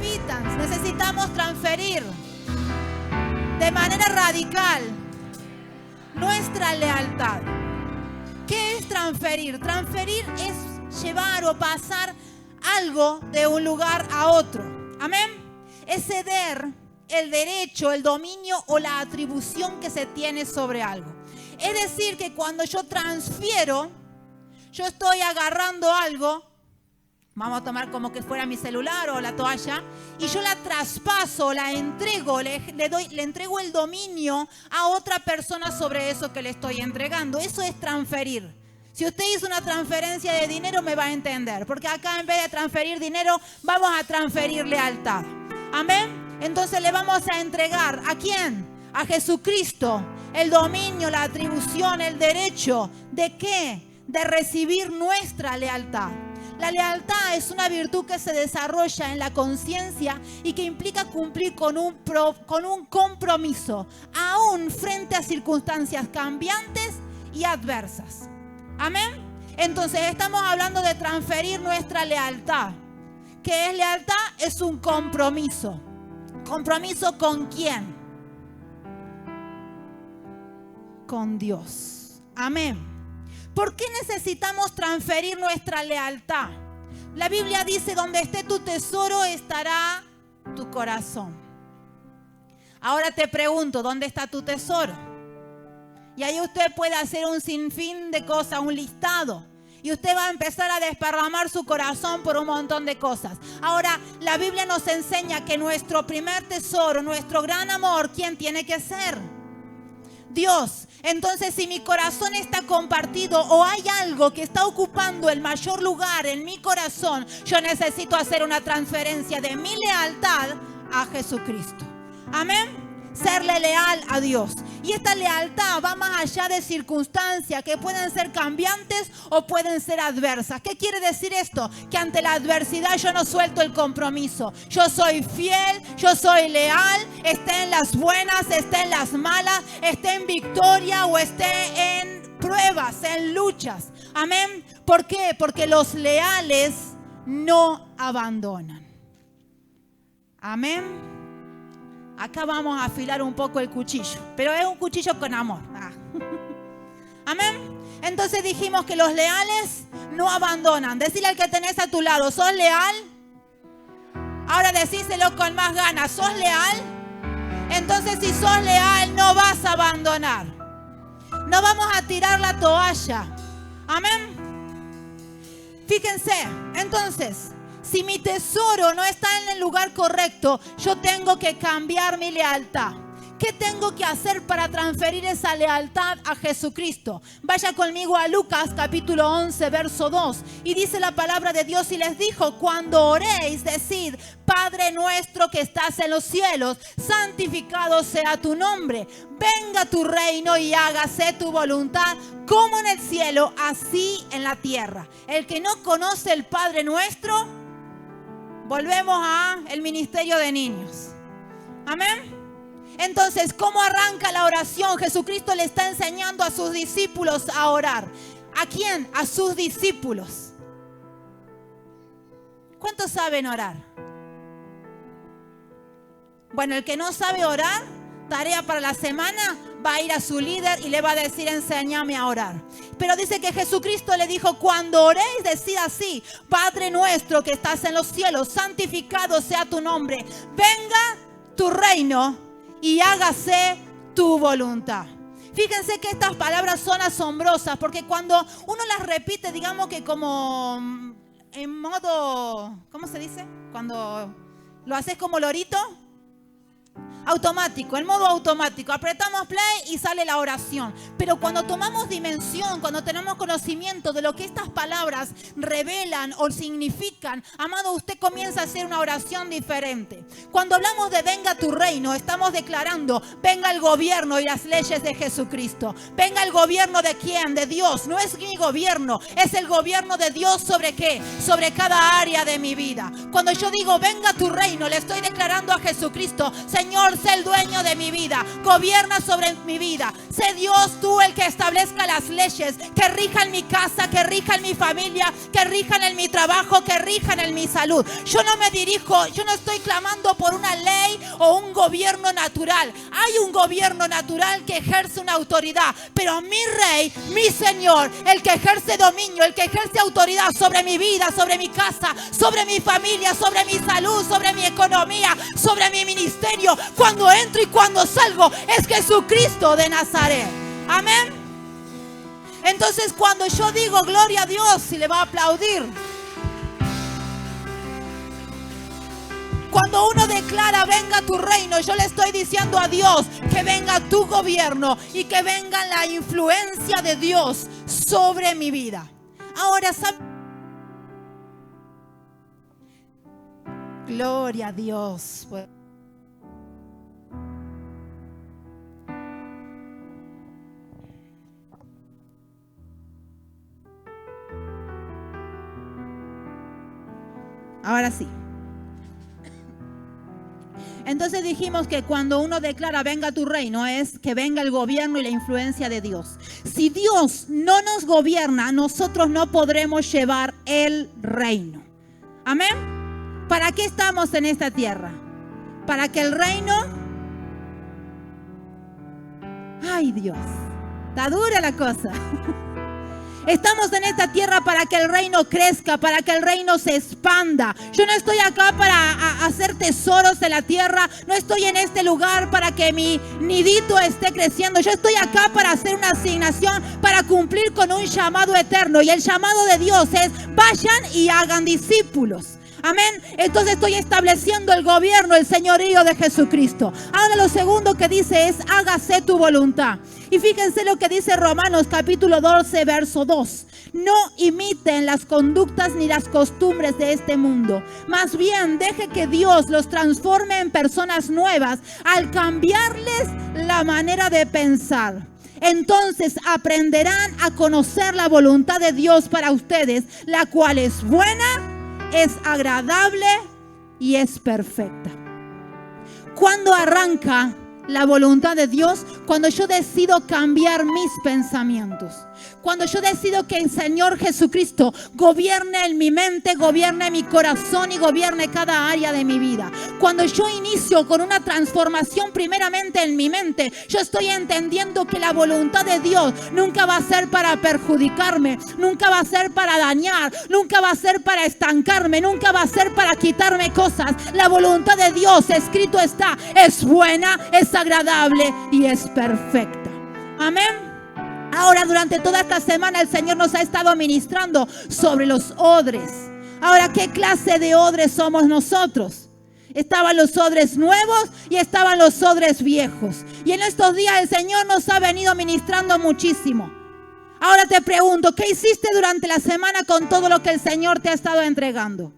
repitan. Necesitamos transferir de manera radical nuestra lealtad. ¿Qué es transferir? Transferir es llevar o pasar algo de un lugar a otro. Amén. Es ceder el derecho, el dominio o la atribución que se tiene sobre algo. Es decir, que cuando yo transfiero, yo estoy agarrando algo, vamos a tomar como que fuera mi celular o la toalla, y yo la traspaso, la entrego, le entrego el dominio a otra persona sobre eso que le estoy entregando. Eso es transferir. Si usted hizo una transferencia de dinero, me va a entender, porque acá en vez de transferir dinero, vamos a transferir lealtad. Amén. Entonces le vamos a entregar, ¿a quién? A Jesucristo, el dominio, la atribución, el derecho. ¿De qué? De recibir nuestra lealtad. La lealtad es una virtud que se desarrolla en la conciencia y que implica cumplir con un compromiso, aún frente a circunstancias cambiantes y adversas. Amén. Entonces estamos hablando de transferir nuestra lealtad. ¿Qué es lealtad? Es un compromiso. ¿Compromiso con quién? Con Dios. Amén. ¿Por qué necesitamos transferir nuestra lealtad? La Biblia dice, donde esté tu tesoro, estará tu corazón. Ahora te pregunto, ¿dónde está tu tesoro? Y ahí usted puede hacer un sinfín de cosas, un listado. Y usted va a empezar a desparramar su corazón por un montón de cosas. Ahora, la Biblia nos enseña que nuestro primer tesoro, nuestro gran amor, ¿quién tiene que ser? Dios. Entonces, si mi corazón está compartido o hay algo que está ocupando el mayor lugar en mi corazón, yo necesito hacer una transferencia de mi lealtad a Jesucristo. Amén. Serle leal a Dios. Y esta lealtad va más allá de circunstancias que pueden ser cambiantes o pueden ser adversas. ¿Qué quiere decir esto? Que ante la adversidad yo no suelto el compromiso. Yo soy fiel, yo soy leal, esté en las buenas, esté en las malas, esté en victoria o esté en pruebas, en luchas. Amén. ¿Por qué? Porque los leales no abandonan. Amén. Acá vamos a afilar un poco el cuchillo, pero es un cuchillo con amor. Amén. Entonces dijimos que los leales no abandonan. Decile al que tenés a tu lado, ¿sos leal? Ahora decíselo con más ganas, ¿sos leal? Entonces si sos leal no vas a abandonar. No vamos a tirar la toalla. Amén. Fíjense, entonces, si mi tesoro no está en el lugar correcto, yo tengo que cambiar mi lealtad. ¿Qué tengo que hacer para transferir esa lealtad a Jesucristo? Vaya conmigo a Lucas capítulo 11, verso 2. Y dice la palabra de Dios y les dijo, cuando oréis, decid, Padre nuestro que estás en los cielos, santificado sea tu nombre. Venga tu reino y hágase tu voluntad, como en el cielo, así en la tierra. El que no conoce el Padre nuestro, volvemos al ministerio de niños. Amén. Entonces, ¿cómo arranca la oración? Jesucristo le está enseñando a sus discípulos a orar. ¿A quién? A sus discípulos. ¿Cuántos saben orar? Bueno, el que no sabe orar, tarea para la semana, va a ir a su líder y le va a decir, enséñame a orar. Pero dice que Jesucristo le dijo, cuando oréis, decid así, Padre nuestro que estás en los cielos, santificado sea tu nombre. Venga tu reino y hágase tu voluntad. Fíjense que estas palabras son asombrosas, porque cuando uno las repite, digamos que como en modo, ¿cómo se dice? Cuando lo haces como lorito. Automático, en modo automático. Apretamos play y sale la oración. Pero cuando tomamos dimensión, cuando tenemos conocimiento de lo que estas palabras revelan o significan, amado, usted comienza a hacer una oración diferente. Cuando hablamos de venga tu reino, estamos declarando, venga el gobierno y las leyes de Jesucristo. Venga el gobierno de quién, de Dios. No es mi gobierno, es el gobierno de Dios. ¿Sobre qué? Sobre cada área de mi vida. Cuando yo digo venga tu reino, le estoy declarando a Jesucristo, Señor, Señor, sé el dueño de mi vida. Gobierna sobre mi vida. Sé Dios tú el que establezca las leyes que rijan mi casa, que rijan mi familia, que rijan en mi trabajo, que rijan en mi salud. Yo no me dirijo, yo no estoy clamando por una ley o un gobierno natural. Hay un gobierno natural que ejerce una autoridad, pero mi Rey, mi Señor, el que ejerce dominio, el que ejerce autoridad sobre mi vida, sobre mi casa, sobre mi familia, sobre mi salud, sobre mi economía, sobre mi ministerio, cuando entro y cuando salgo, es Jesucristo de Nazaret. Amén. Entonces cuando yo digo gloria a Dios, se le va a aplaudir. Cuando uno declara venga tu reino, yo le estoy diciendo a Dios que venga tu gobierno y que venga la influencia de Dios sobre mi vida. Ahora, ¿sabe? Gloria a Dios. Ahora sí. Entonces dijimos que cuando uno declara venga tu reino es que venga el gobierno y la influencia de Dios. Si Dios no nos gobierna, nosotros no podremos llevar el reino. Amén. ¿Para qué estamos en esta tierra? Para que el reino... Ay, Dios, está dura la cosa. Estamos en esta tierra para que el reino crezca, para que el reino se expanda. Yo no estoy acá para hacer tesoros en la tierra. No estoy en este lugar para que mi nidito esté creciendo. Yo estoy acá para hacer una asignación, para cumplir con un llamado eterno. Y el llamado de Dios es vayan y hagan discípulos. Amén. Entonces estoy estableciendo el gobierno, el señorío de Jesucristo. Ahora lo segundo que dice es hágase tu voluntad. Y fíjense lo que dice Romanos capítulo 12 verso 2. No imiten las conductas ni las costumbres de este mundo. Más bien deje que Dios los transforme en personas nuevas al cambiarles la manera de pensar. Entonces aprenderán a conocer la voluntad de Dios para ustedes, la cual es buena, es agradable y es perfecta. ¿Cuándo arranca la voluntad de Dios? Cuando yo decido cambiar mis pensamientos. Cuando yo decido que el Señor Jesucristo gobierne en mi mente, gobierne mi corazón y gobierne cada área de mi vida. Cuando yo inicio con una transformación primeramente en mi mente, yo estoy entendiendo que la voluntad de Dios nunca va a ser para perjudicarme, nunca va a ser para dañar, nunca va a ser para estancarme, nunca va a ser para quitarme cosas. La voluntad de Dios, escrito está, es buena, es agradable y es perfecta. Amén. Ahora, durante toda esta semana el Señor nos ha estado ministrando sobre los odres. Ahora, ¿qué clase de odres somos nosotros? Estaban los odres nuevos y estaban los odres viejos. Y en estos días el Señor nos ha venido ministrando muchísimo. Ahora te pregunto, ¿qué hiciste durante la semana con todo lo que el Señor te ha estado entregando?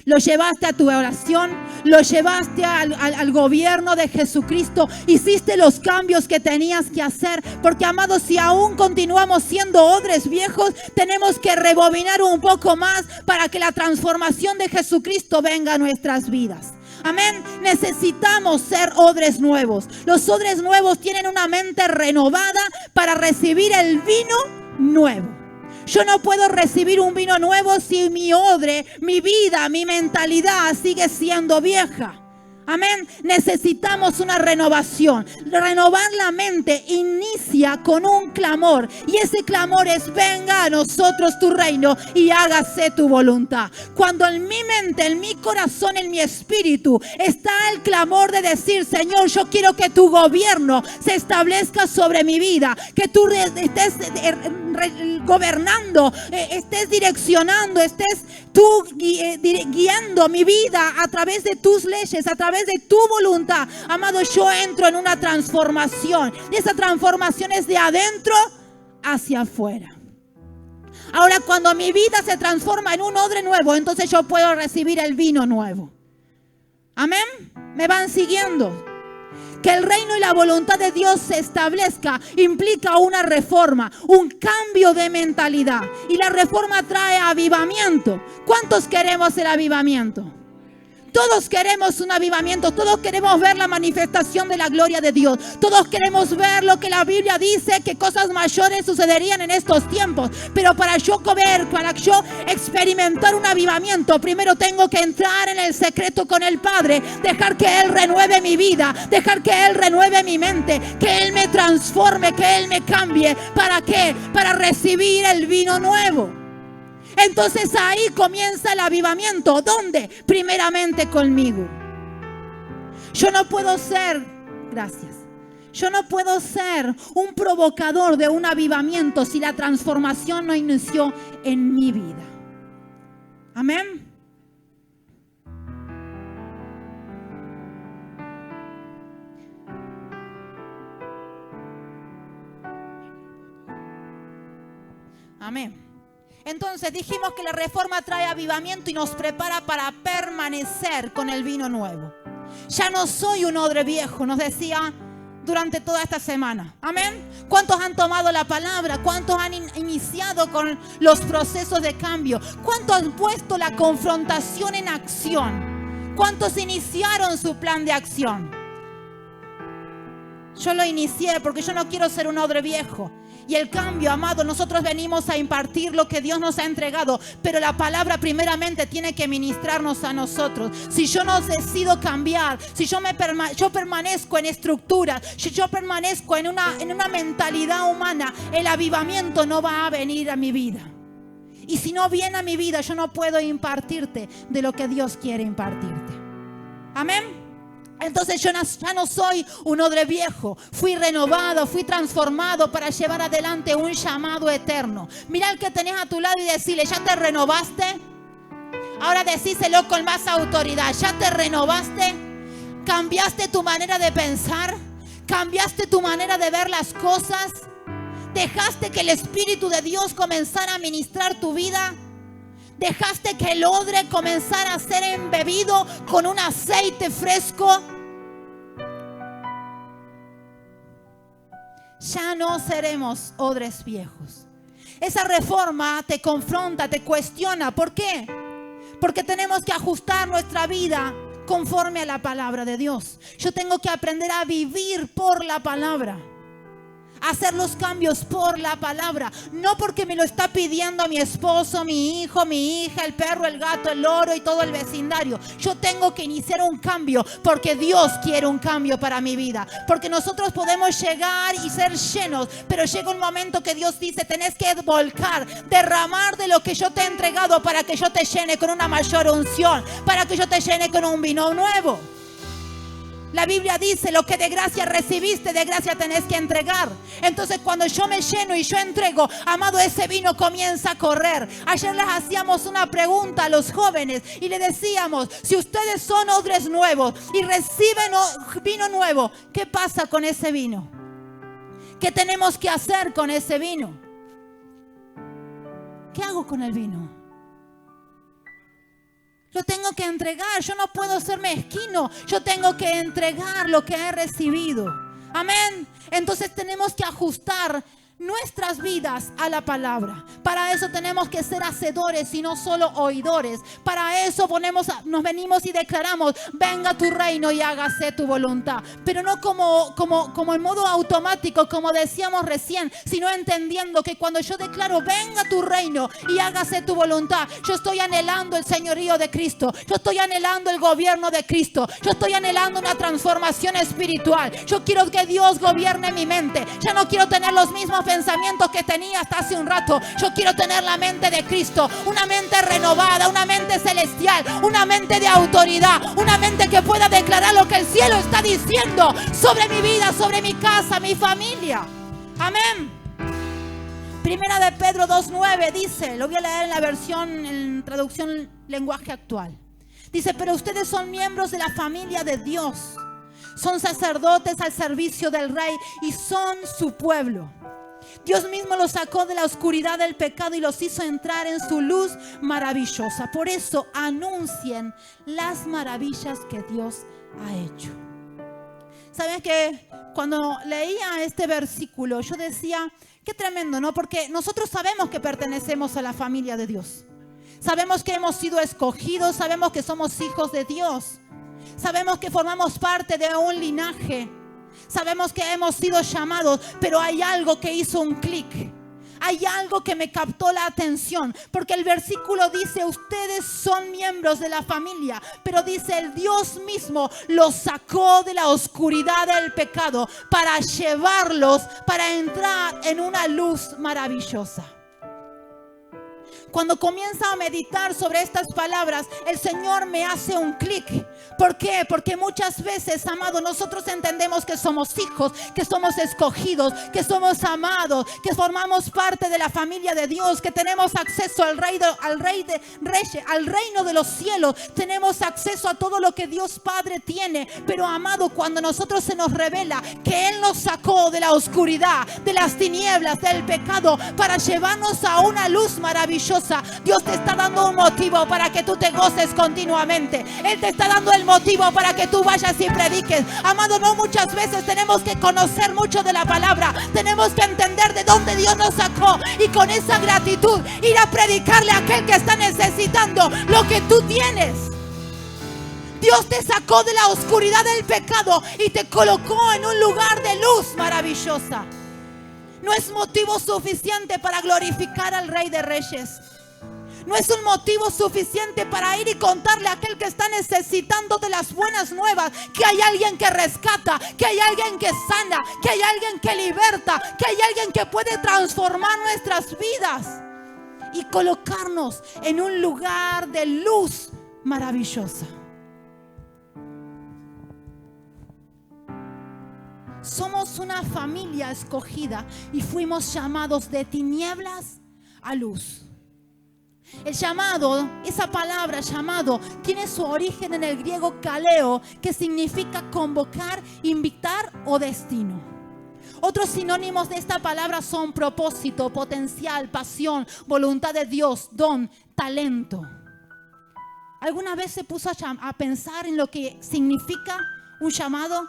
Lo llevaste a tu oración, lo llevaste al gobierno de Jesucristo, hiciste los cambios que tenías que hacer, porque amados, si aún continuamos siendo odres viejos, tenemos que rebobinar un poco más para que la transformación de Jesucristo venga a nuestras vidas. Amén. Necesitamos ser odres nuevos. Los odres nuevos tienen una mente renovada para recibir el vino nuevo. Yo no puedo recibir un vino nuevo si mi odre, mi vida, mi mentalidad sigue siendo vieja. Amén. Necesitamos una renovación. Renovar la mente inicia con un clamor. Y ese clamor es: venga a nosotros tu reino y hágase tu voluntad. Cuando en mi mente, en mi corazón, en mi espíritu está el clamor de decir: Señor, yo quiero que tu gobierno se establezca sobre mi vida. Que tú estés gobernando, estés direccionando, estés tú guiando mi vida a través de tus leyes, a través de tu voluntad. Amado, yo entro en una transformación. Y esa transformación es de adentro hacia afuera. Ahora, cuando mi vida se transforma en un odre nuevo, entonces yo puedo recibir el vino nuevo. Amén. ¿Me van siguiendo? Que el reino y la voluntad de Dios se establezca implica una reforma, un cambio de mentalidad. Y la reforma trae avivamiento. ¿Cuántos queremos el avivamiento? Todos queremos un avivamiento, todos queremos ver la manifestación de la gloria de Dios. Todos queremos ver lo que la Biblia dice, que cosas mayores sucederían en estos tiempos. Pero para yo experimentar un avivamiento, primero tengo que entrar en el secreto con el Padre, dejar que Él renueve mi vida, dejar que Él renueve mi mente, que Él me transforme, que Él me cambie. ¿Para qué? Para recibir el vino nuevo. Entonces ahí comienza el avivamiento. ¿Dónde? Primeramente conmigo. Yo no puedo ser un provocador de un avivamiento si la transformación no inició en mi vida. Amén. Amén. Entonces dijimos que la reforma trae avivamiento y nos prepara para permanecer con el vino nuevo. Ya no soy un odre viejo, nos decía durante toda esta semana. Amén. ¿Cuántos han tomado la palabra? ¿Cuántos han iniciado con los procesos de cambio? ¿Cuántos han puesto la confrontación en acción? ¿Cuántos iniciaron su plan de acción? Yo lo inicié porque yo no quiero ser un odre viejo. Y el cambio, amado, nosotros venimos a impartir lo que Dios nos ha entregado, pero la palabra primeramente tiene que ministrarnos a nosotros. Si yo no decido cambiar, si yo permanezco en estructuras, si yo permanezco en una mentalidad humana, el avivamiento no va a venir a mi vida. Y si no viene a mi vida, yo no puedo impartirte de lo que Dios quiere impartirte. Amén. Entonces yo ya no soy un odre viejo. Fui renovado, fui transformado para llevar adelante un llamado eterno. Mira al que tenés a tu lado y decirle: ¿ya te renovaste? Ahora decíselo con más autoridad. ¿Ya te renovaste? ¿Cambiaste tu manera de pensar? ¿Cambiaste tu manera de ver las cosas? ¿Dejaste que el Espíritu de Dios comenzara a ministrar tu vida? ¿Dejaste que el odre comenzara a ser embebido con un aceite fresco? Ya no seremos odres viejos. Esa reforma te confronta, te cuestiona. ¿Por qué? Porque tenemos que ajustar nuestra vida conforme a la palabra de Dios. Yo tengo que aprender a vivir por la palabra. Hacer los cambios por la palabra, no porque me lo está pidiendo mi esposo, mi hijo, mi hija, el perro, el gato, el loro y todo el vecindario. Yo tengo que iniciar un cambio porque Dios quiere un cambio para mi vida. Porque nosotros podemos llegar y ser llenos, pero llega un momento que Dios dice: tenés que volcar, derramar de lo que yo te he entregado para que yo te llene con una mayor unción, para que yo te llene con un vino nuevo. La Biblia dice: lo que de gracia recibiste, de gracia tenés que entregar. Entonces cuando yo me lleno y yo entrego, amado, ese vino comienza a correr. Ayer les hacíamos una pregunta a los jóvenes y les decíamos: si ustedes son odres nuevos y reciben vino nuevo, ¿qué pasa con ese vino? ¿Qué tenemos que hacer con ese vino? ¿Qué hago con el vino? Lo tengo que entregar. Yo no puedo ser mezquino. Yo tengo que entregar lo que he recibido. Amén. Entonces tenemos que ajustar nuestras vidas a la palabra. Para eso tenemos que ser hacedores y no solo oidores. Para eso nos venimos y declaramos: venga tu reino y hágase tu voluntad. Pero no como en modo automático, como decíamos recién, sino entendiendo que cuando yo declaro: venga tu reino y hágase tu voluntad, yo estoy anhelando el señorío de Cristo. Yo estoy anhelando el gobierno de Cristo. Yo estoy anhelando una transformación espiritual. Yo quiero que Dios gobierne mi mente. Ya no quiero tener los mismos pensamientos que tenía hasta hace un rato. Yo quiero tener la mente de Cristo, una mente renovada, una mente celestial, una mente de autoridad, una mente que pueda declarar lo que el cielo está diciendo sobre mi vida, sobre mi casa, mi familia. Amén. Primera de Pedro 2:9 dice, lo voy a leer en la versión, en traducción lenguaje actual. Dice: pero ustedes son miembros de la familia de Dios, son sacerdotes al servicio del Rey y son su pueblo. Dios mismo los sacó de la oscuridad del pecado y los hizo entrar en su luz maravillosa. Por eso anuncien las maravillas que Dios ha hecho. ¿Saben que cuando leía este versículo yo decía: qué tremendo, ¿no? Porque nosotros sabemos que pertenecemos a la familia de Dios. Sabemos que hemos sido escogidos, sabemos que somos hijos de Dios. Sabemos que formamos parte de un linaje. Sabemos que hemos sido llamados, pero hay algo que hizo un clic. Hay algo que me captó la atención, porque el versículo dice, ustedes son miembros de la familia, pero dice, el Dios mismo los sacó de la oscuridad del pecado para llevarlos, para entrar en una luz maravillosa. Cuando comienzo a meditar sobre estas palabras, el Señor me hace un clic. ¿Por qué? Porque muchas veces, amados, nosotros entendemos que somos hijos, que somos escogidos, que somos amados, que formamos parte de la familia de Dios, que tenemos acceso al reino de los cielos, tenemos acceso a todo lo que Dios Padre tiene. Pero, amado, cuando nosotros se nos revela que Él nos sacó de la oscuridad, de las tinieblas, del pecado, para llevarnos a una luz maravillosa, Dios te está dando un motivo para que tú te goces continuamente. Él te está dando el motivo para que tú vayas y prediques. Amado, no muchas veces tenemos que conocer mucho de la palabra. Tenemos que entender de dónde Dios nos sacó y con esa gratitud ir a predicarle a aquel que está necesitando lo que tú tienes. Dios te sacó de la oscuridad del pecado y te colocó en un lugar de luz maravillosa. No es motivo suficiente para glorificar al Rey de Reyes. No es un motivo suficiente para ir y contarle a aquel que está necesitando de las buenas nuevas que hay alguien que rescata, que hay alguien que sana, que hay alguien que liberta, que hay alguien que puede transformar nuestras vidas y colocarnos en un lugar de luz maravillosa. Somos una familia escogida y fuimos llamados de tinieblas a luz. El llamado, esa palabra llamado, tiene su origen en el griego kaleo, que significa convocar, invitar o destino. Otros sinónimos de esta palabra son propósito, potencial, pasión, voluntad de Dios, don, talento. ¿Alguna vez se puso a pensar en lo que significa un llamado?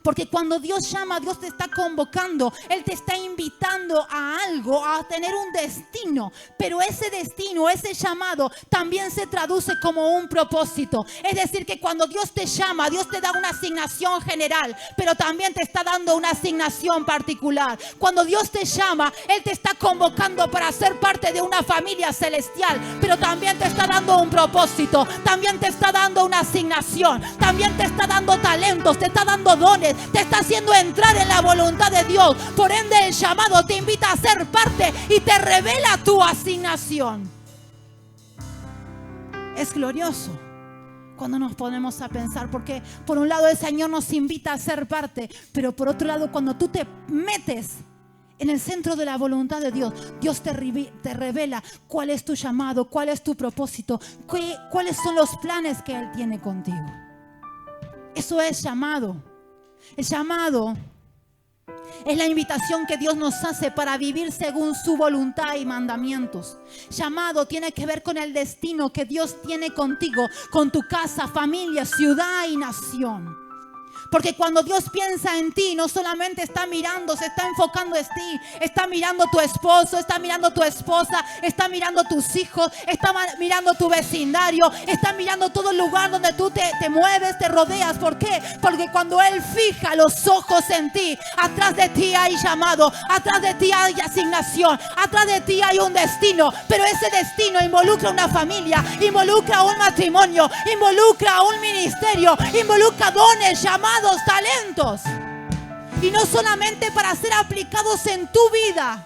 Porque cuando Dios llama, Dios te está convocando. Él te está invitando a algo, a tener un destino. Pero ese destino, ese llamado, también se traduce como un propósito. Es decir, que cuando Dios te llama, Dios te da una asignación general, pero también te está dando una asignación particular. Cuando Dios te llama, Él te está convocando para ser parte de una familia celestial, pero también te está dando un propósito, también te está dando una asignación, también te está dando talentos, te está dando dones, te está haciendo entrar en la voluntad de Dios. Por ende, el llamado te invita a ser parte y te revela tu asignación. Es glorioso cuando nos ponemos a pensar, porque por un lado el Señor nos invita a ser parte, pero por otro lado, cuando tú te metes en el centro de la voluntad de Dios, Dios te revela cuál es tu llamado, cuál es tu propósito, cuáles son los planes que Él tiene contigo. Eso es llamado. El llamado es la invitación que Dios nos hace para vivir según su voluntad y mandamientos. Llamado tiene que ver con el destino que Dios tiene contigo, con tu casa, familia, ciudad y nación. Porque cuando Dios piensa en ti, no solamente está mirando, se está enfocando en ti. Está mirando tu esposo, está mirando tu esposa, está mirando tus hijos, está mirando tu vecindario, está mirando todo el lugar donde tú te mueves, te rodeas. ¿Por qué? Porque cuando Él fija los ojos en ti, atrás de ti hay llamado, atrás de ti hay asignación, atrás de ti hay un destino. Pero ese destino involucra una familia, involucra un matrimonio, involucra un ministerio, involucra dones, llamados, talentos, y no solamente para ser aplicados en tu vida,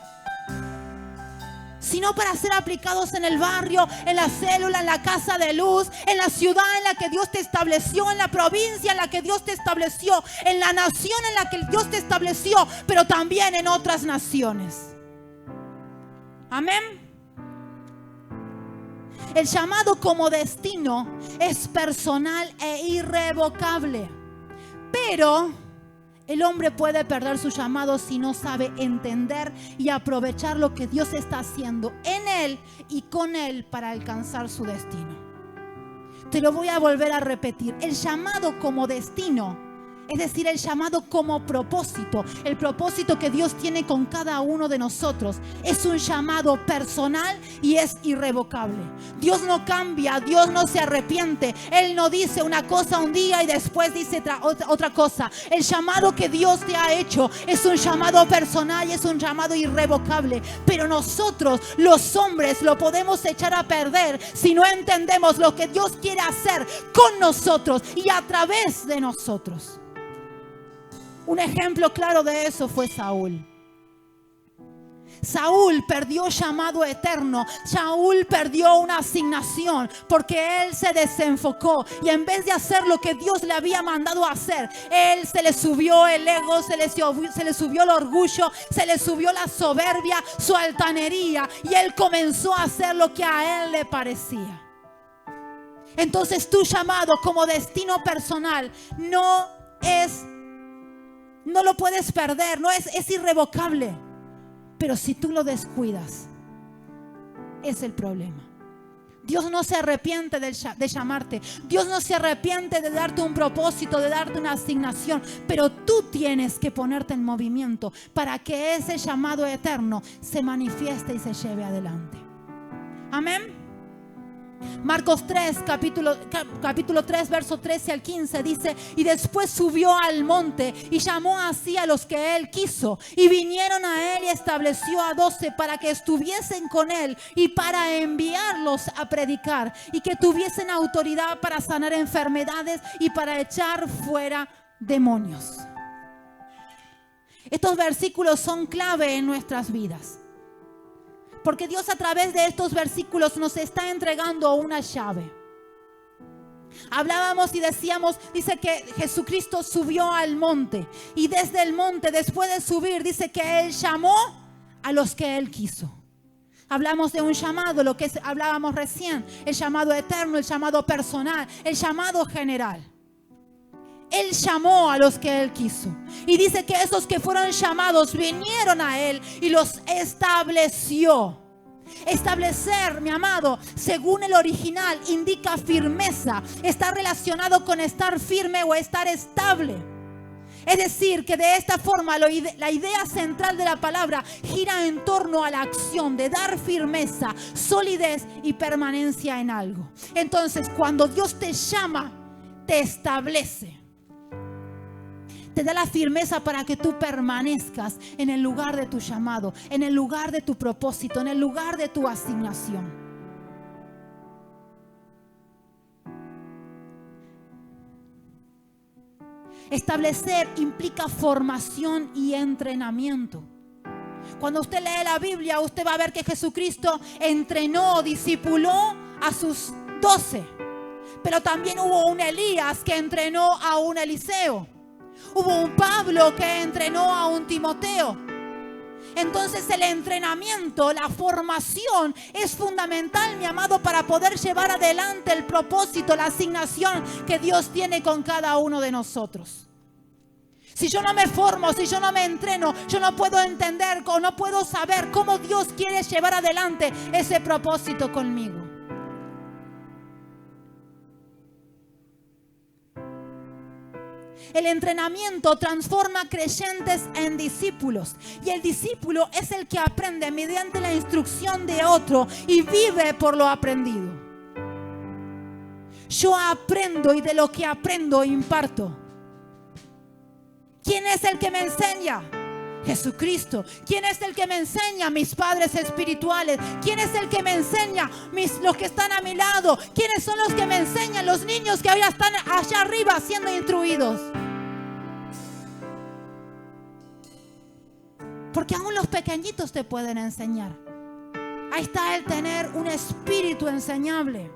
sino para ser aplicados en el barrio, en la célula, en la casa de luz, en la ciudad en la que Dios te estableció, en la provincia en la que Dios te estableció, en la nación en la que Dios te estableció, pero también en otras naciones. Amén. El llamado como destino es personal e irrevocable. Pero el hombre puede perder su llamado si no sabe entender y aprovechar lo que Dios está haciendo en él y con él para alcanzar su destino. Te lo voy a volver a repetir. El llamado como destino Es decir, el llamado como propósito, el propósito que Dios tiene con cada uno de nosotros, es un llamado personal y es irrevocable. Dios no cambia, Dios no se arrepiente. Él no dice una cosa un día y después dice otra cosa. El llamado que Dios te ha hecho es un llamado personal y es un llamado irrevocable. Pero nosotros, los hombres, lo podemos echar a perder si no entendemos lo que Dios quiere hacer con nosotros y a través de nosotros. Un ejemplo claro de eso fue Saúl. Saúl perdió llamado eterno. Saúl perdió una asignación porque él se desenfocó y en vez de hacer lo que Dios le había mandado a hacer, él se le subió el ego, se le subió el orgullo, se le subió la soberbia, su altanería, y él comenzó a hacer lo que a él le parecía. Entonces tu llamado como destino personal no lo puedes perder, es irrevocable. Pero si tú lo descuidas, es el problema. Dios no se arrepiente de llamarte. Dios no se arrepiente de darte un propósito, de darte una asignación. Pero tú tienes que ponerte en movimiento para que ese llamado eterno se manifieste y se lleve adelante. Amén. Marcos 3, capítulo 3, verso 13 al 15 dice: y después subió al monte y llamó así a los que él quiso, y vinieron a él y estableció a 12 para que estuviesen con él y para enviarlos a predicar, y que tuviesen autoridad para sanar enfermedades y para echar fuera demonios. Estos versículos son clave en nuestras vidas, porque Dios a través de estos versículos nos está entregando una llave. Hablábamos y decíamos, dice que Jesucristo subió al monte. Y desde el monte, después de subir, dice que Él llamó a los que Él quiso. Hablamos de un llamado, lo que hablábamos recién. El llamado eterno, el llamado personal, el llamado general. Él llamó a los que Él quiso. Y dice que esos que fueron llamados vinieron a Él y los estableció. Establecer, mi amado, según el original, indica firmeza. Está relacionado con estar firme o estar estable. Es decir, que de esta forma la idea central de la palabra gira en torno a la acción de dar firmeza, solidez y permanencia en algo. Entonces, cuando Dios te llama, te establece. Te da la firmeza para que tú permanezcas en el lugar de tu llamado, en el lugar de tu propósito, en el lugar de tu asignación. Establecer implica formación y entrenamiento. Cuando usted lee la Biblia, usted va a ver que Jesucristo entrenó, discipuló a sus 12. Pero también hubo un Elías que entrenó a un Eliseo. Hubo un Pablo que entrenó a un Timoteo. Entonces el entrenamiento, la formación es fundamental, mi amado, para poder llevar adelante el propósito, la asignación que Dios tiene con cada uno de nosotros. Si yo no me formo, si yo no me entreno, yo no puedo entender o no puedo saber cómo Dios quiere llevar adelante ese propósito conmigo. El entrenamiento transforma creyentes en discípulos. Y el discípulo es el que aprende mediante la instrucción de otro y vive por lo aprendido. Yo aprendo y de lo que aprendo imparto. ¿Quién es el que me enseña? Jesucristo. ¿Quién es el que me enseña? Mis padres espirituales. ¿Quién es el que me enseña? Los que están a mi lado. ¿Quiénes son los que me enseñan? Los niños que ahora están allá arriba siendo instruidos. Porque aún los pequeñitos te pueden enseñar. Ahí está el tener un espíritu enseñable.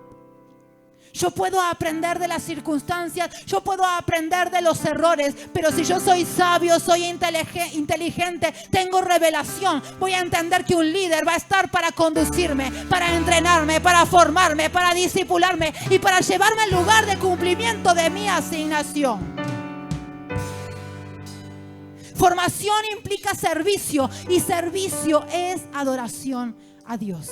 Yo puedo aprender de las circunstancias, yo puedo aprender de los errores, pero si yo soy sabio, soy inteligente, tengo revelación, voy a entender que un líder va a estar para conducirme, para entrenarme, para formarme, para discipularme y para llevarme al lugar de cumplimiento de mi asignación. Formación implica servicio y servicio es adoración a Dios.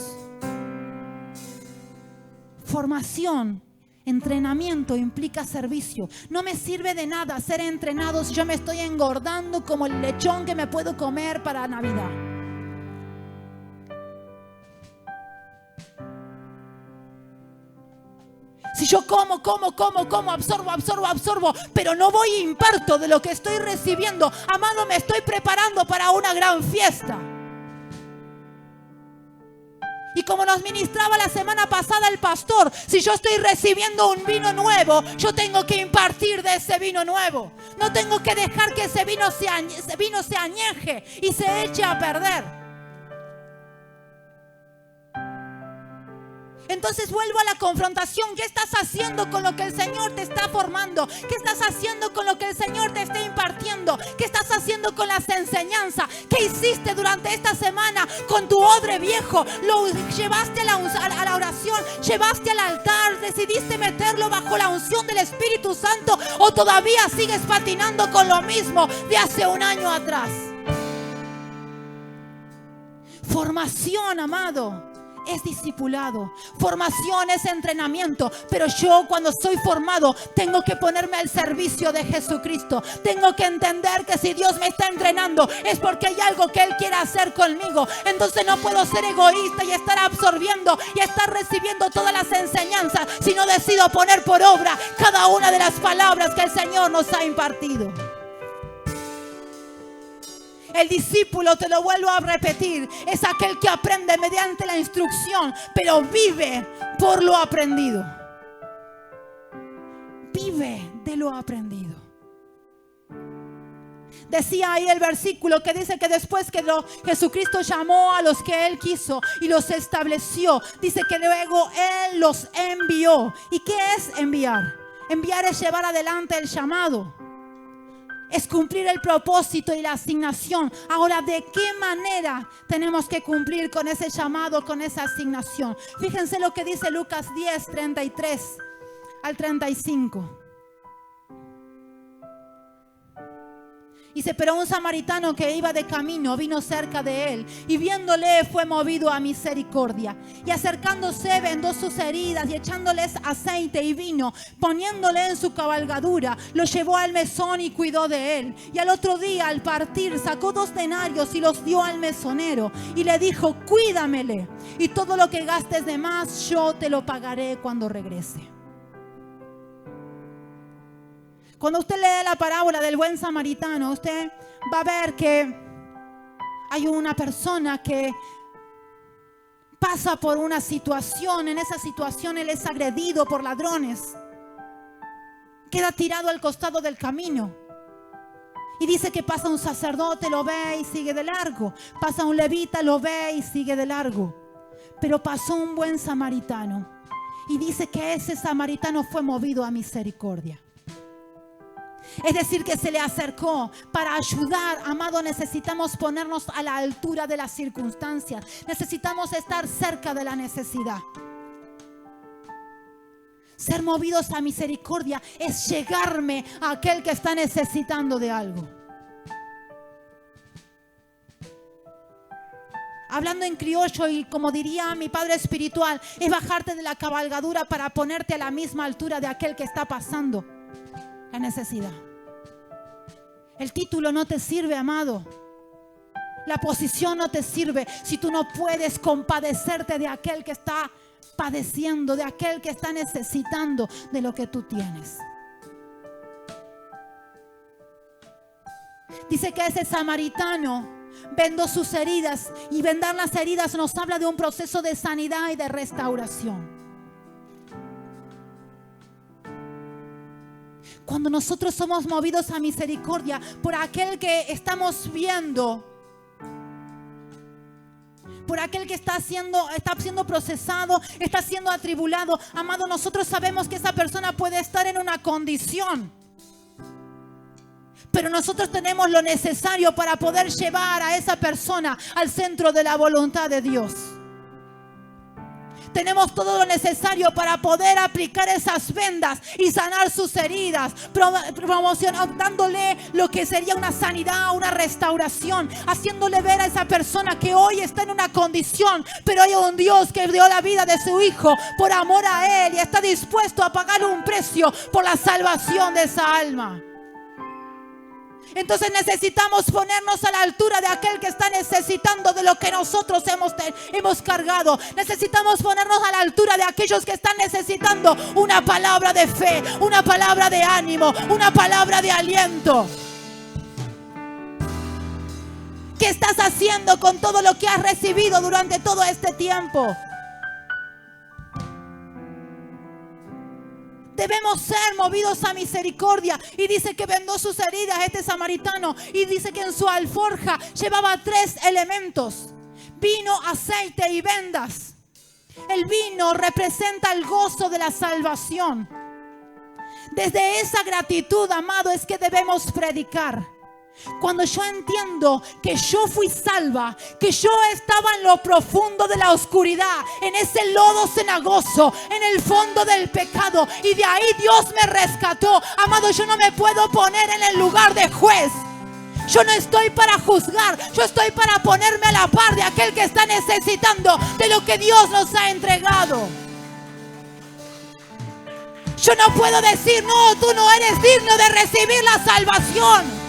Formación Entrenamiento implica servicio. No me sirve de nada ser entrenado si yo me estoy engordando como el lechón que me puedo comer para Navidad. Si yo como, absorbo, pero no voy e imparto de lo que estoy recibiendo, amado, me estoy preparando para una gran fiesta. Y como nos ministraba la semana pasada el pastor, si yo estoy recibiendo un vino nuevo, yo tengo que impartir de ese vino nuevo. No tengo que dejar que ese vino se añeje y se eche a perder. Entonces vuelvo a la confrontación. ¿Qué estás haciendo con lo que el Señor te está formando? ¿Qué estás haciendo con lo que el Señor te está impartiendo? ¿Qué estás haciendo con las enseñanzas? ¿Qué hiciste durante esta semana con tu odre viejo? ¿Lo llevaste a la oración? ¿Llevaste al altar? ¿Decidiste meterlo bajo la unción del Espíritu Santo? ¿O todavía sigues patinando con lo mismo de hace un año atrás? Formación, amado, es discipulado. Formación es entrenamiento. Pero yo, cuando soy formado, tengo que ponerme al servicio de Jesucristo. Tengo que entender que si Dios me está entrenando es porque hay algo que Él quiere hacer conmigo. Entonces no puedo ser egoísta y estar absorbiendo y estar recibiendo todas las enseñanzas, sino decido poner por obra cada una de las palabras que el Señor nos ha impartido. El discípulo, te lo vuelvo a repetir, es aquel que aprende mediante la instrucción, pero vive por lo aprendido. Vive de lo aprendido. Decía ahí el versículo que dice que después que Jesucristo llamó a los que Él quiso y los estableció, dice que luego Él los envió. ¿Y qué es enviar? Enviar es llevar adelante el llamado. Es cumplir el propósito y la asignación. Ahora, ¿de qué manera tenemos que cumplir con ese llamado, con esa asignación? Fíjense lo que dice Lucas 10, 33 al 35. Dice, pero un samaritano que iba de camino vino cerca de él y viéndole fue movido a misericordia. Y acercándose vendó sus heridas y echándoles aceite y vino, poniéndole en su cabalgadura, lo llevó al mesón y cuidó de él. Y al otro día al partir sacó 2 denarios y los dio al mesonero y le dijo, cuídamele y todo lo que gastes de más yo te lo pagaré cuando regrese. Cuando usted lee la parábola del buen samaritano, usted va a ver que hay una persona que pasa por una situación. En esa situación él es agredido por ladrones. Queda tirado al costado del camino. Y dice que pasa un sacerdote, lo ve y sigue de largo. Pasa un levita, lo ve y sigue de largo. Pero pasó un buen samaritano. Y dice que ese samaritano fue movido a misericordia. Es decir, que se le acercó para ayudar. Amado, necesitamos ponernos a la altura de las circunstancias. Necesitamos estar cerca de la necesidad. Ser movidos a misericordia es llegarme a aquel que está necesitando de algo. Hablando en criollo y como diría mi padre espiritual, es bajarte de la cabalgadura para ponerte a la misma altura de aquel que está pasando la necesidad. El título no te sirve, amado. La posición no te sirve si tú no puedes compadecerte de aquel que está padeciendo, de aquel que está necesitando de lo que tú tienes. Dice que ese samaritano vendó sus heridas, y vendar las heridas nos habla de un proceso de sanidad y de restauración. Cuando nosotros somos movidos a misericordia por aquel que estamos viendo, por aquel que está siendo procesado, está siendo atribulado, amado, nosotros sabemos que esa persona puede estar en una condición, pero nosotros tenemos lo necesario para poder llevar a esa persona al centro de la voluntad de Dios. tenemos todo lo necesario para poder aplicar esas vendas y sanar sus heridas, dándole lo que sería una sanidad, una restauración, haciéndole ver a esa persona que hoy está en una condición, pero hay un Dios que dio la vida de su hijo por amor a él y está dispuesto a pagar un precio por la salvación de esa alma. Entonces necesitamos ponernos a la altura de aquel que está necesitando de lo que nosotros hemos cargado. Necesitamos ponernos a la altura de aquellos que están necesitando una palabra de fe, una palabra de ánimo, una palabra de aliento. ¿Qué estás haciendo con todo lo que has recibido durante todo este tiempo? Debemos ser movidos a misericordia. Y dice que vendó sus heridas este samaritano. Y dice que en su alforja llevaba 3 elementos: vino, aceite y vendas. El vino representa el gozo de la salvación. Desde esa gratitud, amado, es que debemos predicar. Cuando yo entiendo que yo fui salva, que yo estaba en lo profundo de la oscuridad, en ese lodo cenagoso, en el fondo del pecado, y de ahí Dios me rescató. Amado, yo no me puedo poner en el lugar de juez. Yo no estoy para juzgar, yo estoy para ponerme a la par de aquel que está necesitando de lo que Dios nos ha entregado. Yo no puedo decir: no, tú no eres digno de recibir la salvación.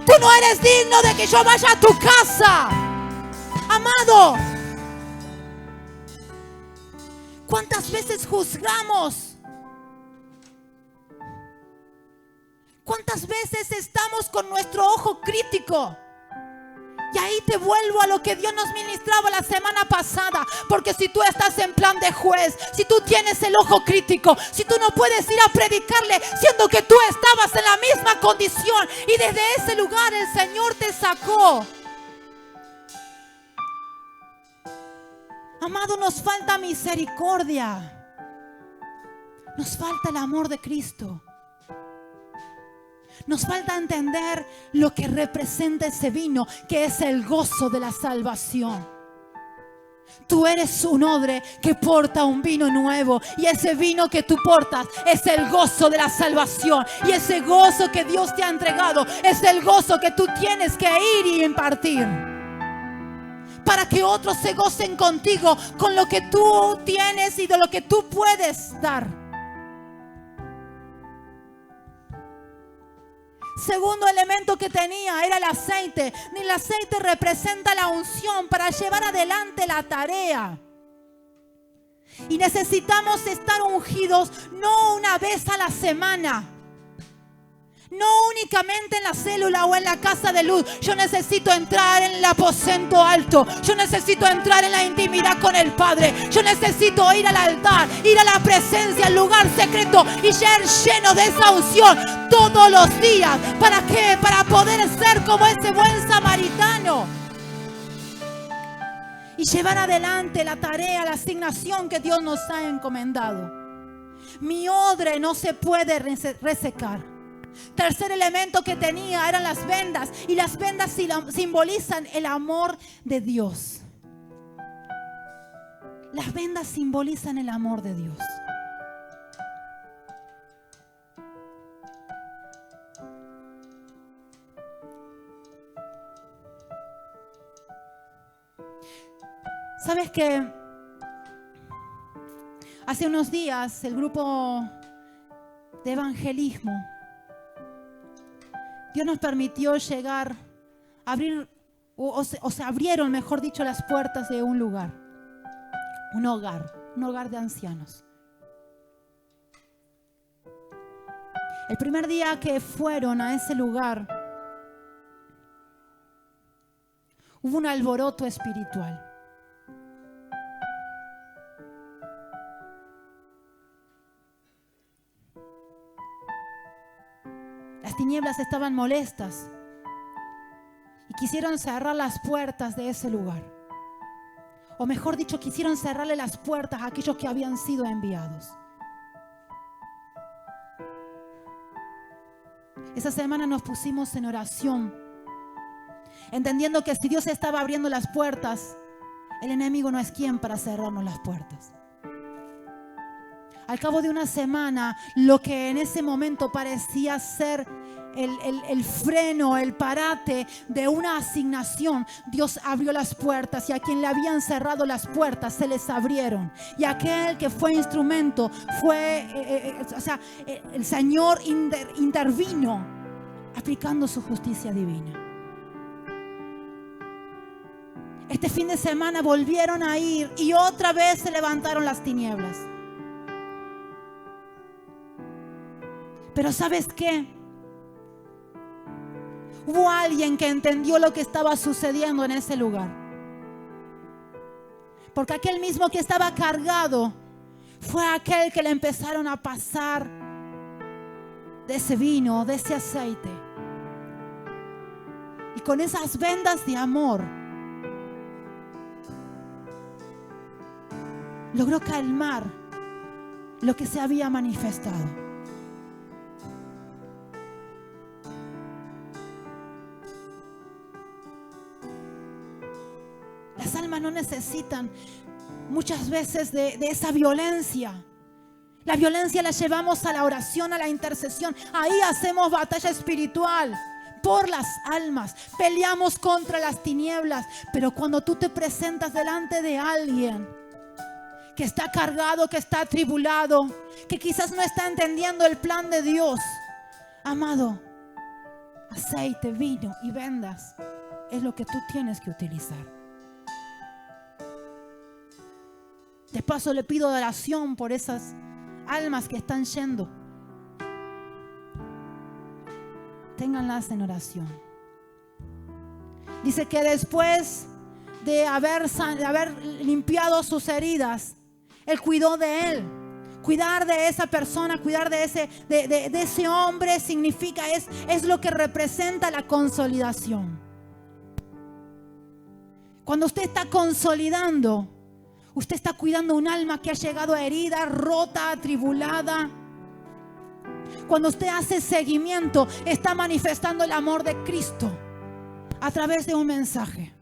Tú no eres digno de que yo vaya a tu casa. Amado, ¿cuántas veces juzgamos? ¿Cuántas veces estamos con nuestro ojo crítico? Y ahí te vuelvo a lo que Dios nos ministraba la semana pasada. Porque si tú estás en plan de juez, si tú tienes el ojo crítico, si tú no puedes ir a predicarle siendo que tú estabas en la misma condición y desde ese lugar el Señor te sacó. Amado, nos falta misericordia. Nos falta el amor de Cristo. Nos falta entender lo que representa ese vino, que es el gozo de la salvación. Tú eres un odre que porta un vino nuevo, y ese vino que tú portas es el gozo de la salvación. Y ese gozo que Dios te ha entregado es el gozo que tú tienes que ir y impartir, para que otros se gocen contigo con lo que tú tienes y de lo que tú puedes dar. Segundo elemento que tenía era el aceite. El aceite representa la unción para llevar adelante la tarea. Y necesitamos estar ungidos no una vez a la semana, no únicamente en la célula o en la casa de luz. Yo necesito entrar en el aposento alto. Yo necesito entrar en la intimidad con el Padre. Yo necesito ir al altar, ir a la presencia, al lugar secreto y ser lleno de esa unción todos los días. ¿Para qué? Para poder ser como ese buen samaritano y llevar adelante la tarea, la asignación que Dios nos ha encomendado. Mi odre no se puede resecar. Tercer elemento que tenía eran las vendas, y las vendas simbolizan el amor de Dios. Las vendas simbolizan el amor de Dios. ¿Sabes qué? Hace unos días el grupo de evangelismo, Dios nos permitió llegar, abrir, o se abrieron, mejor dicho, las puertas de un lugar, un hogar de ancianos. El primer día que fueron a ese lugar, hubo un alboroto espiritual. Las tinieblas estaban molestas y quisieron cerrar las puertas de ese lugar. O mejor dicho, quisieron cerrarle las puertas a aquellos que habían sido enviados. Esa semana nos pusimos en oración, entendiendo que si Dios estaba abriendo las puertas, el enemigo no es quien para cerrarnos las puertas. Al cabo de una semana, lo que en ese momento parecía ser el freno, el parate de una asignación, Dios abrió las puertas, y a quien le habían cerrado las puertas se les abrieron. Y aquel que fue instrumento el Señor intervino aplicando su justicia divina. Este fin de semana volvieron a ir y otra vez se levantaron las tinieblas. Pero ¿sabes qué? Hubo alguien que entendió lo que estaba sucediendo en ese lugar. Porque aquel mismo que estaba cargado fue aquel que le empezaron a pasar de ese vino, de ese aceite. Y con esas vendas de amor logró calmar lo que se había manifestado. Las almas no necesitan muchas veces de esa violencia. La violencia la llevamos a la oración, a la intercesión. Ahí hacemos batalla espiritual por las almas. Peleamos contra las tinieblas. Pero cuando tú te presentas delante de alguien que está cargado, que está atribulado, que quizás no está entendiendo el plan de Dios, amado, aceite, vino y vendas es lo que tú tienes que utilizar. De paso le pido oración por esas almas que están yendo. Ténganlas en oración. Dice que después de haber limpiado sus heridas, Él cuidó de él. Cuidar de esa persona, cuidar de ese hombre significa, es lo que representa la consolidación. Cuando usted está consolidando, usted está cuidando un alma que ha llegado herida, rota, atribulada. Cuando usted hace seguimiento, está manifestando el amor de Cristo a través de un mensaje.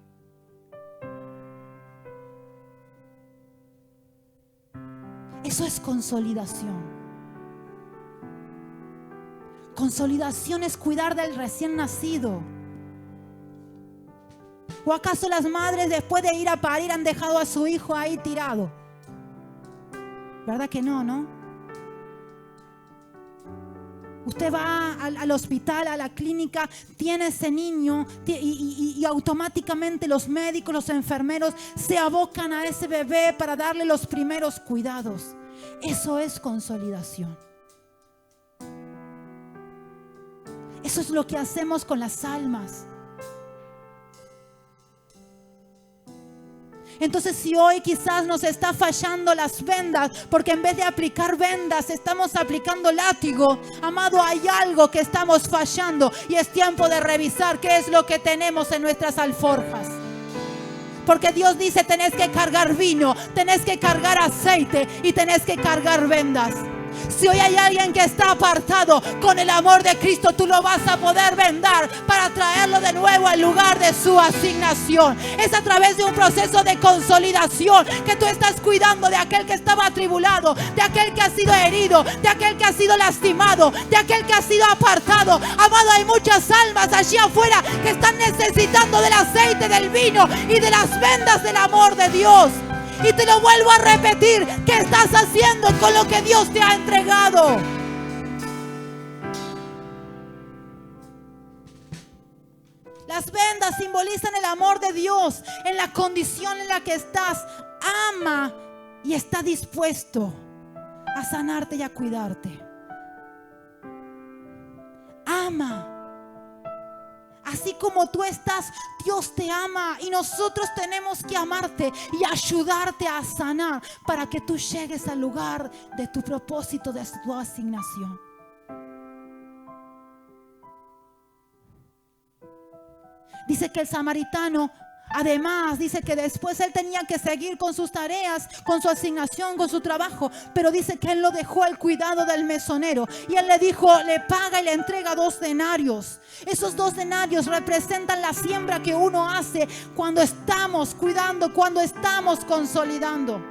Eso es consolidación. Consolidación es cuidar del recién nacido. ¿O acaso las madres después de ir a parir han dejado a su hijo ahí tirado? ¿Verdad que no, no? Usted va al hospital, a la clínica, tiene ese niño y automáticamente los médicos, los enfermeros se abocan a ese bebé para darle los primeros cuidados. Eso es consolidación. Eso es lo que hacemos con las almas. Entonces, si hoy quizás nos está fallando las vendas, porque en vez de aplicar vendas estamos aplicando látigo, amado, hay algo que estamos fallando y es tiempo de revisar qué es lo que tenemos en nuestras alforjas. Porque Dios dice: tenés que cargar vino, tenés que cargar aceite y tenés que cargar vendas. Si hoy hay alguien que está apartado, con el amor de Cristo tú lo vas a poder vendar para traerlo de nuevo al lugar de su asignación. Es a través de un proceso de consolidación que tú estás cuidando de aquel que estaba atribulado, de aquel que ha sido herido, de aquel que ha sido lastimado, de aquel que ha sido apartado. Amado, hay muchas almas allí afuera que están necesitando del aceite, del vino y de las vendas del amor de Dios. Y te lo vuelvo a repetir: ¿qué estás haciendo con lo que Dios te ha entregado? Las vendas simbolizan el amor de Dios en la condición en la que estás. Ama y está dispuesto a sanarte y a cuidarte. Ama. Así como tú estás, Dios te ama y nosotros tenemos que amarte y ayudarte a sanar para que tú llegues al lugar de tu propósito, de tu asignación. Dice que el samaritano Además, dice que después él tenía que seguir con sus tareas, con su asignación, con su trabajo. Pero dice que él lo dejó al cuidado del mesonero. Y él le dijo, le paga y le entrega 2 denarios. Esos 2 denarios representan la siembra que uno hace cuando estamos cuidando, cuando estamos consolidando.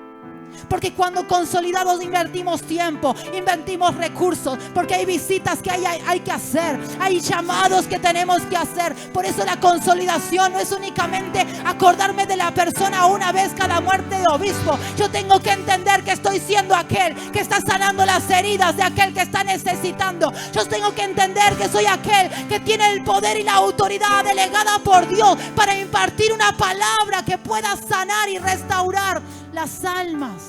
Porque cuando consolidamos invertimos tiempo, invertimos recursos, porque hay visitas que hay que hacer, hay llamados que tenemos que hacer. Por eso la consolidación no es únicamente acordarme de la persona una vez cada muerte de obispo. Yo tengo que entender que estoy siendo aquel que está sanando las heridas de aquel que está necesitando. Yo tengo que entender que soy aquel que tiene el poder y la autoridad delegada por Dios para impartir una palabra que pueda sanar y restaurar las almas.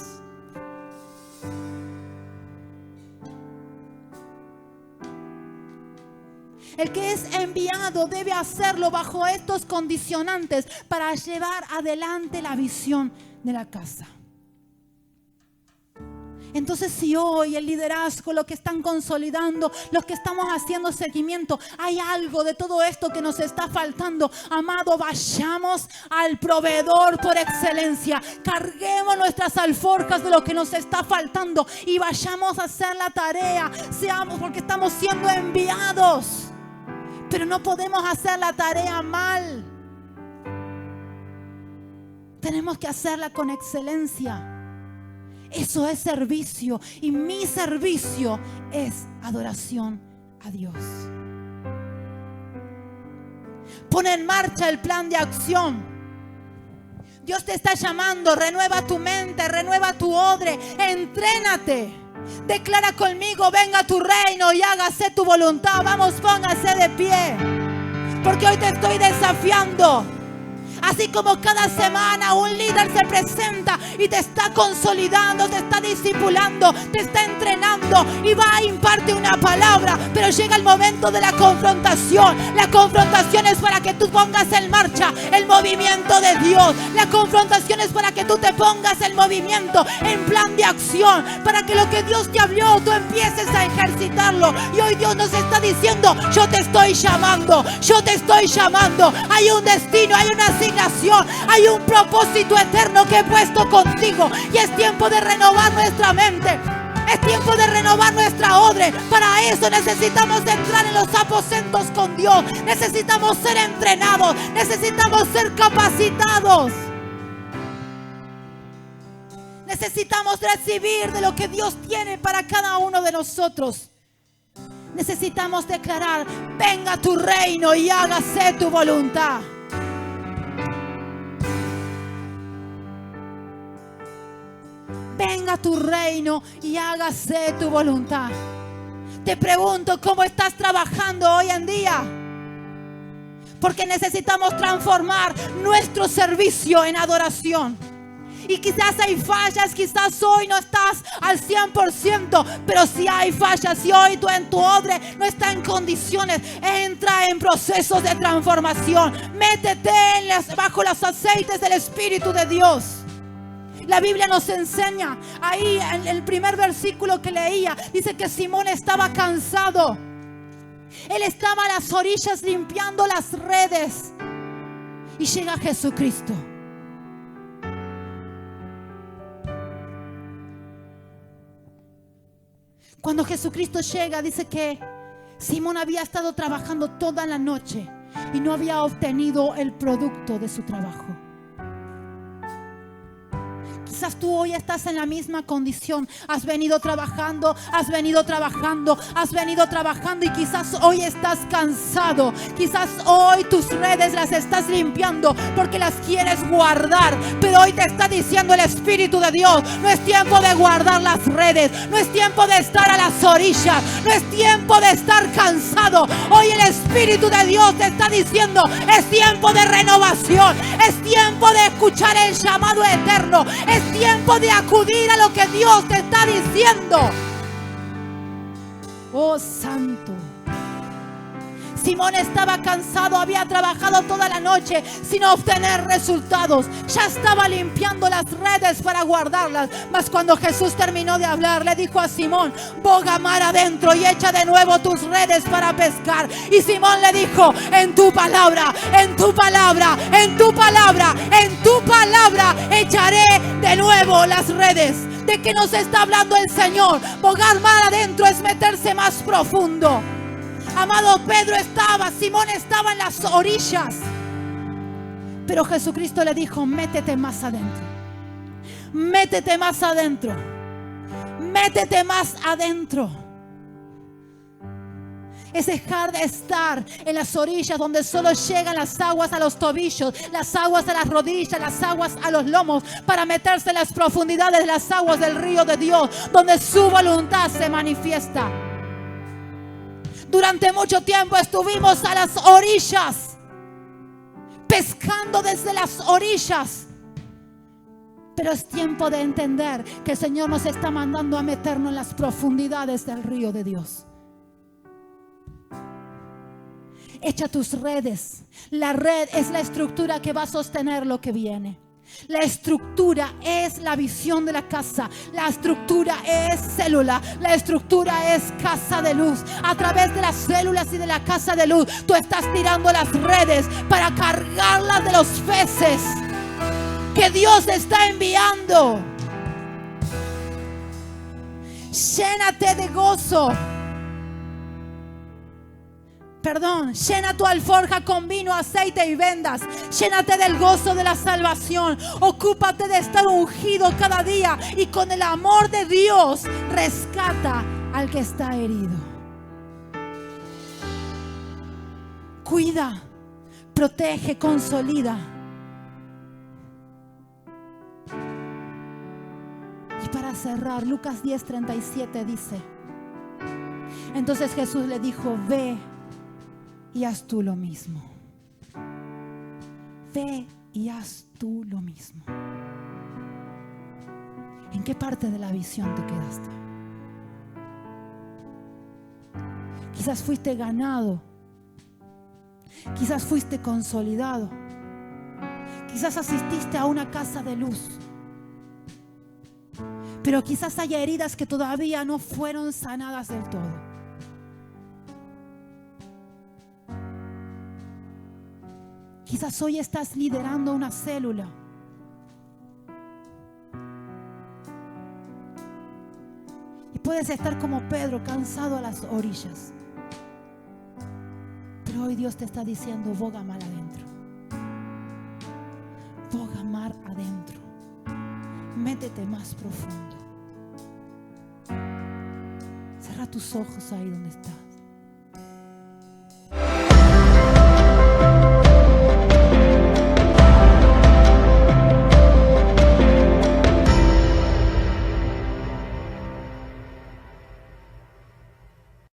El que es enviado debe hacerlo bajo estos condicionantes para llevar adelante la visión de la casa. Entonces, si hoy el liderazgo, lo que están consolidando, los que estamos haciendo seguimiento, hay algo de todo esto que nos está faltando, amado, vayamos al proveedor por excelencia, carguemos nuestras alforjas de lo que nos está faltando y vayamos a hacer la tarea. Seamos, porque estamos siendo enviados, pero no podemos hacer la tarea mal. Tenemos que hacerla con excelencia. Eso es servicio, y mi servicio es adoración a Dios. Pon en marcha el plan de acción. Dios te está llamando, renueva tu mente, renueva tu odre, entrénate. Declara conmigo, venga tu reino y hágase tu voluntad. Vamos, póngase de pie, porque hoy te estoy desafiando. Así como cada semana un líder se presenta y te está consolidando, te está discipulando, te está entrenando y va a impartir una palabra, pero llega el momento de la confrontación. La confrontación es para que tú pongas en marcha el movimiento de Dios. La confrontación es para que tú te pongas en movimiento, en plan de acción, para que lo que Dios te habló tú empieces a ejercitarlo. Y hoy Dios nos está diciendo, yo te estoy llamando, yo te estoy llamando. Hay un destino, hay una asignación, hay un propósito eterno que he puesto contigo, y es tiempo de renovar nuestra mente, es tiempo de renovar nuestra odre. Para eso necesitamos entrar en los aposentos con Dios, necesitamos ser entrenados, necesitamos ser capacitados, necesitamos recibir de lo que Dios tiene para cada uno de nosotros. Necesitamos declarar, venga tu reino y hágase tu voluntad. Venga tu reino y hágase tu voluntad. Te pregunto, ¿cómo estás trabajando hoy en día? Porque necesitamos transformar nuestro servicio en adoración. Y quizás hay fallas, quizás hoy no estás al 100%, pero si hay fallas, si hoy tú en tu odre no está en condiciones, entra en procesos de transformación. Métete bajo los aceites del Espíritu de Dios. La Biblia nos enseña, ahí en el primer versículo que leía, dice que Simón estaba cansado. Él estaba a las orillas limpiando las redes. Y llega Jesucristo. Cuando Jesucristo llega, dice que Simón había estado trabajando toda la noche y no había obtenido el producto de su trabajo. Quizás tú hoy estás en la misma condición. Has venido trabajando, has venido trabajando, has venido trabajando, y quizás hoy estás cansado. Quizás hoy tus redes las estás limpiando porque las quieres guardar. Pero hoy te está diciendo el Espíritu de Dios, no es tiempo de guardar las redes, no es tiempo de estar a las orillas, no es tiempo de estar cansado. Hoy el Espíritu de Dios te está diciendo, es tiempo de renovación, es tiempo de escuchar el llamado eterno, es tiempo de acudir a lo que Dios te está diciendo. Oh Santo, Simón estaba cansado, había trabajado toda la noche sin obtener resultados. Ya estaba limpiando las redes para guardarlas. Mas cuando Jesús terminó de hablar, le dijo a Simón: boga mar adentro y echa de nuevo tus redes para pescar. Y Simón le dijo: en tu palabra, en tu palabra, en tu palabra, en tu palabra echaré de nuevo las redes. ¿De qué nos está hablando el Señor? Bogar mar adentro es meterse más profundo. Amado, Simón estaba en las orillas, pero Jesucristo le dijo: métete más adentro, métete más adentro, métete más adentro. Es dejar de estar en las orillas donde solo llegan las aguas a los tobillos, las aguas a las rodillas, las aguas a los lomos, para meterse en las profundidades de las aguas del río de Dios, donde su voluntad se manifiesta. Durante mucho tiempo estuvimos a las orillas, pescando desde las orillas. Pero es tiempo de entender que el Señor nos está mandando a meternos en las profundidades del río de Dios. Echa tus redes. La red es la estructura que va a sostener lo que viene. La estructura es la visión de la casa. La estructura es célula. La estructura es casa de luz. A través de las células y de la casa de luz, tú estás tirando las redes para cargarlas de los peces que Dios está enviando. Llénate de gozo. Llena tu alforja con vino, aceite y vendas. Llénate del gozo de la salvación. Ocúpate de estar ungido cada día, y con el amor de Dios rescata al que está herido. Cuida, protege, consolida. Y para cerrar, Lucas 10:37 dice: entonces Jesús le dijo: ve y haz tú lo mismo. Ve y haz tú lo mismo. ¿En qué parte de la visión te quedaste? Quizás fuiste ganado. Quizás fuiste consolidado. Quizás asististe a una casa de luz. Pero quizás haya heridas que todavía no fueron sanadas del todo. Quizás hoy estás liderando una célula. Y puedes estar como Pedro, cansado a las orillas. Pero hoy Dios te está diciendo: boga mar adentro. Boga mar adentro. Métete más profundo. Cierra tus ojos ahí donde estás.